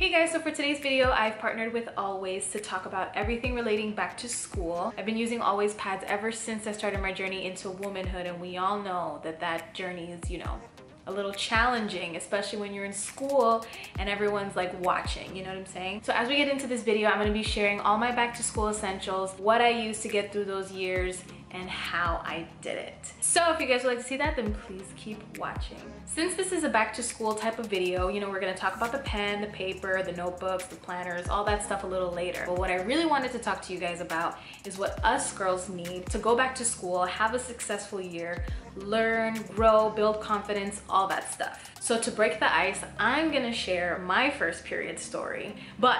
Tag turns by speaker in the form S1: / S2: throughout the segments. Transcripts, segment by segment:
S1: Hey guys, so for today's video, I've partnered with Always to talk about everything relating back to school. I've been using Always pads ever since I started my journey into womanhood, and we all know that journey is, a little challenging, especially when you're in school and everyone's like watching, you know what I'm saying? So as we get into this video, I'm gonna be sharing all my back to school essentials, what I used to get through those years, and how I did it. So if you guys would like to see that, then please keep watching. Since this is a back to school type of video, we're gonna talk about the pen, the paper, the notebooks, the planners, all that stuff a little later. But what I really wanted to talk to you guys about is what us girls need to go back to school, have a successful year, learn, grow, build confidence, all that stuff. So to break the ice, I'm gonna share my first period story, but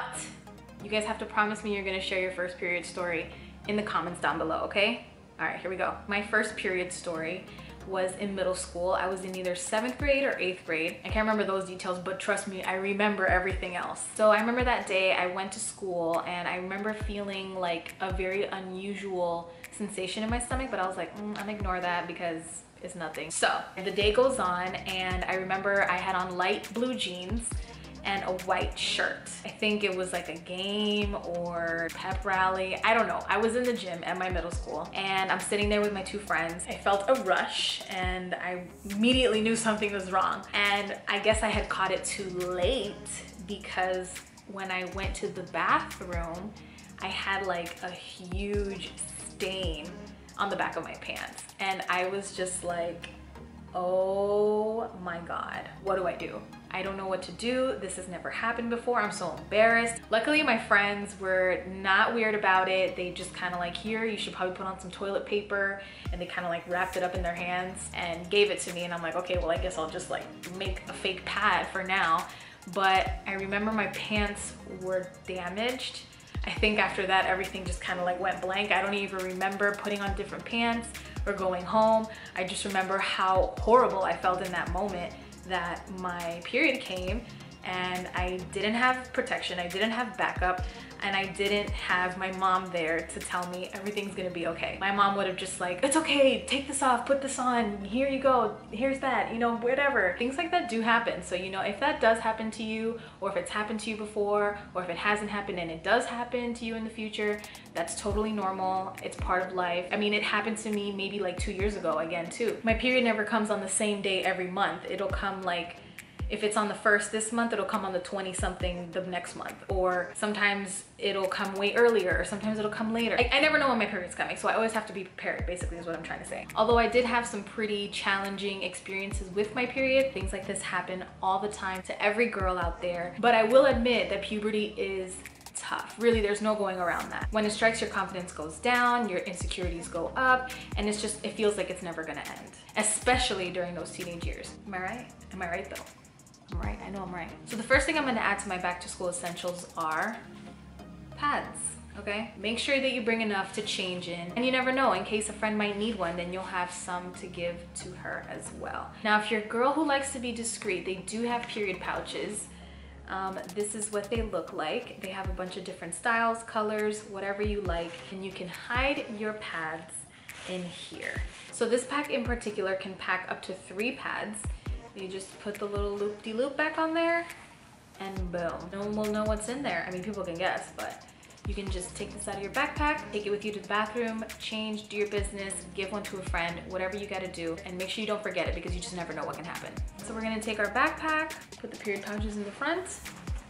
S1: you guys have to promise me you're gonna share your first period story in the comments down below, okay? All right, here we go. My first period story was in middle school. I was in either 7th grade or 8th grade. I can't remember those details, but trust me, I remember everything else. So I remember that day I went to school and I remember feeling like a very unusual sensation in my stomach, but I was like, I'm gonna ignore that because it's nothing. So the day goes on and I remember I had on light blue jeans and a white shirt. I think it was like a game or pep rally. I don't know. I was in the gym at my middle school and I'm sitting there with my two friends. I felt a rush and I immediately knew something was wrong. And I guess I had caught it too late because when I went to the bathroom, I had like a huge stain on the back of my pants. And I was just like, oh my God, what do I do? I don't know what to do. This has never happened before. I'm so embarrassed. Luckily, my friends were not weird about it. They just kind of like, here, you should probably put on some toilet paper. And they kind of like wrapped it up in their hands and gave it to me. And I'm like, okay, well, I guess I'll just like make a fake pad for now. But I remember my pants were damaged. I think after that, everything just kind of like went blank. I don't even remember putting on different pants or going home. I just remember how horrible I felt in that moment that my period came and I didn't have protection, I didn't have backup, and I didn't have my mom there to tell me everything's gonna be okay. My mom would have just like, it's okay, take this off, put this on, here you go, here's that, whatever. Things like that do happen. So, if that does happen to you, or if it's happened to you before, or if it hasn't happened and it does happen to you in the future, that's totally normal. It's part of life. I mean, it happened to me maybe like 2 years ago again too. My period never comes on the same day every month. It'll come like, if it's on the 1st this month, it'll come on the 20-something the next month. Or sometimes it'll come way earlier, or sometimes it'll come later. I never know when my period's coming, so I always have to be prepared, basically is what I'm trying to say. Although I did have some pretty challenging experiences with my period, things like this happen all the time to every girl out there. But I will admit that puberty is tough. Really, there's no going around that. When it strikes, your confidence goes down, your insecurities go up, and it feels like it's never gonna end, especially during those teenage years. Am I right? Am I right though? I'm right, I know I'm right. So the first thing I'm gonna add to my back to school essentials are pads, okay? Make sure that you bring enough to change in, and you never know, in case a friend might need one, then you'll have some to give to her as well. Now, if you're a girl who likes to be discreet, they do have period pouches. This is what they look like. They have a bunch of different styles, colors, whatever you like, and you can hide your pads in here. So this pack in particular can pack up to 3 pads. You just put the little loop-de-loop back on there and boom. No one will know what's in there. I mean, people can guess, but you can just take this out of your backpack, take it with you to the bathroom, change, do your business, give one to a friend, whatever you gotta do, and make sure you don't forget it because you just never know what can happen. So we're gonna take our backpack, put the period pouches in the front,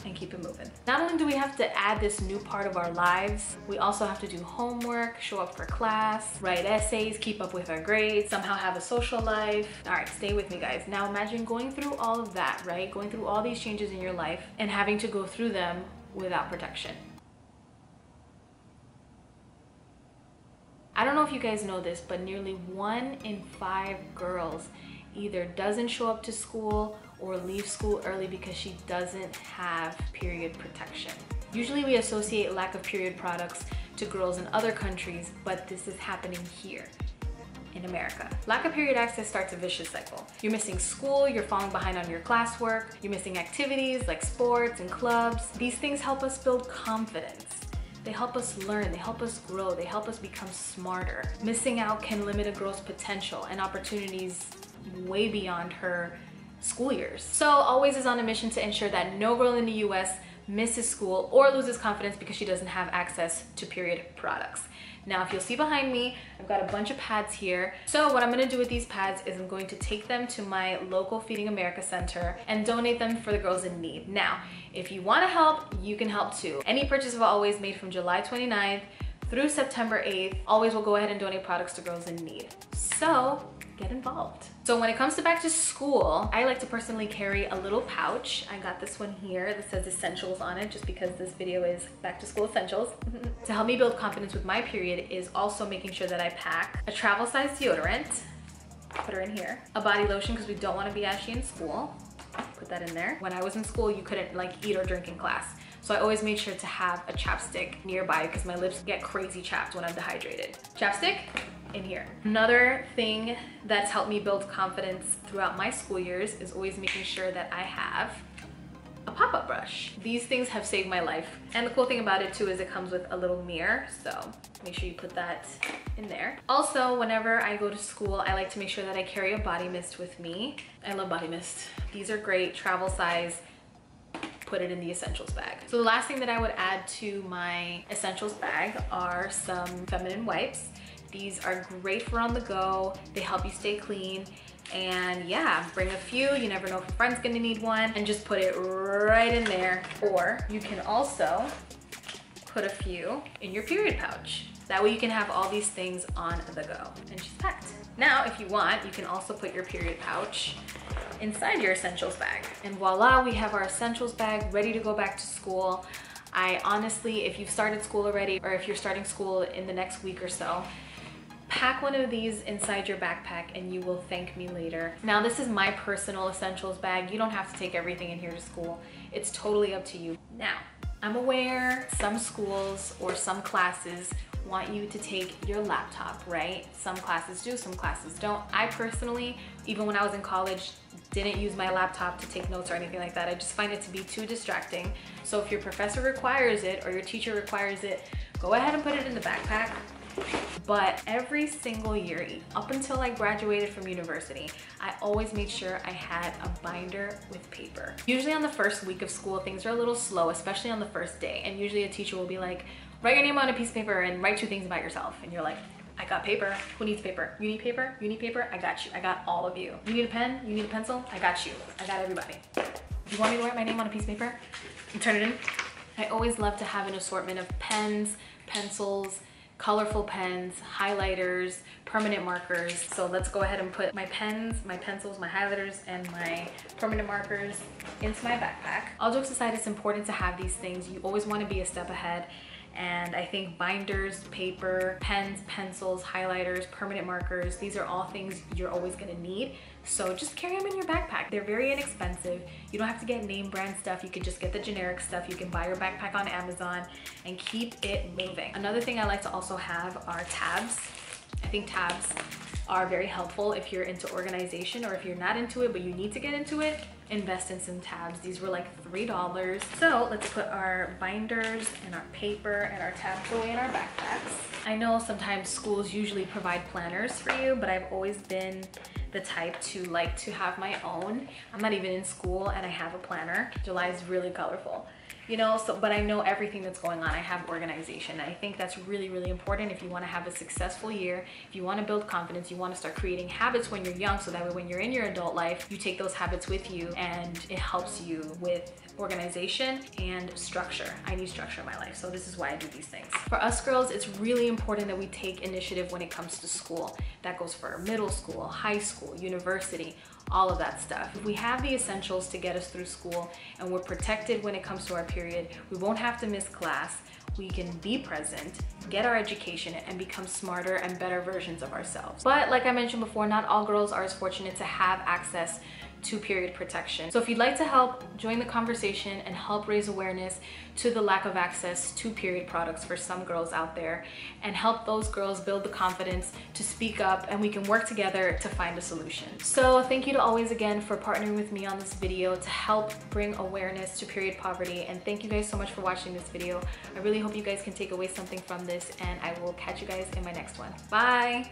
S1: and keep it moving. Not only do we have to add this new part of our lives, we also have to do homework, show up for class, write essays, keep up with our grades, somehow have a social life. All right, stay with me guys. Now imagine going through all of that, right? Going through all these changes in your life and having to go through them without protection. I don't know if you guys know this, but nearly 1 in 5 girls either doesn't show up to school or leave school early because she doesn't have period protection. Usually we associate lack of period products to girls in other countries, but this is happening here in America. Lack of period access starts a vicious cycle. You're missing school, you're falling behind on your classwork, you're missing activities like sports and clubs. These things help us build confidence. They help us learn, they help us grow, they help us become smarter. Missing out can limit a girl's potential and opportunities way beyond her school years. So Always is on a mission to ensure that no girl in the US misses school or loses confidence because she doesn't have access to period products. Now, if you'll see behind me, I've got a bunch of pads here. So what I'm gonna do with these pads is I'm going to take them to my local Feeding America center and donate them for the girls in need. Now, if you wanna help, you can help too. Any purchase of Always made from July 29th through September 8th, Always will go ahead and donate products to girls in need. So get involved. So when it comes to back to school, I like to personally carry a little pouch. I got this one here that says essentials on it just because this video is back to school essentials. To help me build confidence with my period is also making sure that I pack a travel size deodorant, put her in here, a body lotion because we don't want to be ashy in school, put that in there. When I was in school, you couldn't like eat or drink in class. So I always made sure to have a chapstick nearby because my lips get crazy chapped when I'm dehydrated. Chapstick in here. Another thing that's helped me build confidence throughout my school years is always making sure that I have a pop-up brush. These things have saved my life. And the cool thing about it too is it comes with a little mirror, so make sure you put that in there. Also, whenever I go to school, I like to make sure that I carry a body mist with me. I love body mist. These are great, travel size. Put it in the essentials bag. So the last thing that I would add to my essentials bag are some feminine wipes. These are great for on the go. They help you stay clean. And yeah, bring a few. You never know if a friend's gonna need one, and just put it right in there. Or you can also put a few in your period pouch. That way you can have all these things on the go. And she's packed. Now, if you want, you can also put your period pouch inside your essentials bag. And voila, we have our essentials bag ready to go back to school. I honestly, if you've started school already, or if you're starting school in the next week or so, pack one of these inside your backpack and you will thank me later. Now, this is my personal essentials bag. You don't have to take everything in here to school. It's totally up to you. Now, I'm aware some schools or some classes want you to take your laptop, right? Some classes do, some classes don't. I personally, even when I was in college, didn't use my laptop to take notes or anything like that. I just find it to be too distracting. So if your professor requires it or your teacher requires it, go ahead and put it in the backpack. But every single year, up until I graduated from university, I always made sure I had a binder with paper. Usually on the first week of school, things are a little slow, especially on the first day. And usually a teacher will be like, write your name on a piece of paper and write 2 things about yourself. And you're like, I got paper. Who needs paper? You need paper? You need paper? I got you. I got all of you. You need a pen? You need a pencil? I got you. I got everybody. You want me to write my name on a piece of paper and turn it in? I always love to have an assortment of pens, pencils, colorful pens, highlighters, permanent markers. So let's go ahead and put my pens, my pencils, my highlighters, and my permanent markers into my backpack. All jokes aside, it's important to have these things. You always want to be a step ahead. And I think binders, paper, pens, pencils, highlighters, permanent markers, these are all things you're always gonna need. So just carry them in your backpack. They're very inexpensive. You don't have to get name brand stuff. You could just get the generic stuff. You can buy your backpack on Amazon and keep it moving. Another thing I like to also have are tabs. I think tabs are very helpful if you're into organization, or if you're not into it but you need to get into it, invest in some tabs. These were like $3. So let's put our binders and our paper and our tabs away in our backpacks. I know sometimes schools usually provide planners for you, but I've always been the type to like to have my own. I'm not even in school and I have a planner. July is really colorful. You know, so, but I know everything that's going on. I have organization. I think that's really, really important if you want to have a successful year, if you want to build confidence, you want to start creating habits when you're young, so that way when you're in your adult life, you take those habits with you and it helps you with organization and structure. I need structure in my life, so this is why I do these things. For us girls, it's really important that we take initiative when it comes to school. That goes for middle school, high school, university, all of that stuff. If we have the essentials to get us through school and we're protected when it comes to our period, we won't have to miss class. We can be present, get our education, and become smarter and better versions of ourselves. But like I mentioned before, not all girls are as fortunate to have access to period protection. So if you'd like to help join the conversation and help raise awareness to the lack of access to period products for some girls out there, and help those girls build the confidence to speak up, and we can work together to find a solution. So thank you to Always again for partnering with me on this video to help bring awareness to period poverty, and thank you guys so much for watching this video. I really hope you guys can take away something from this, and I will catch you guys in my next one. Bye!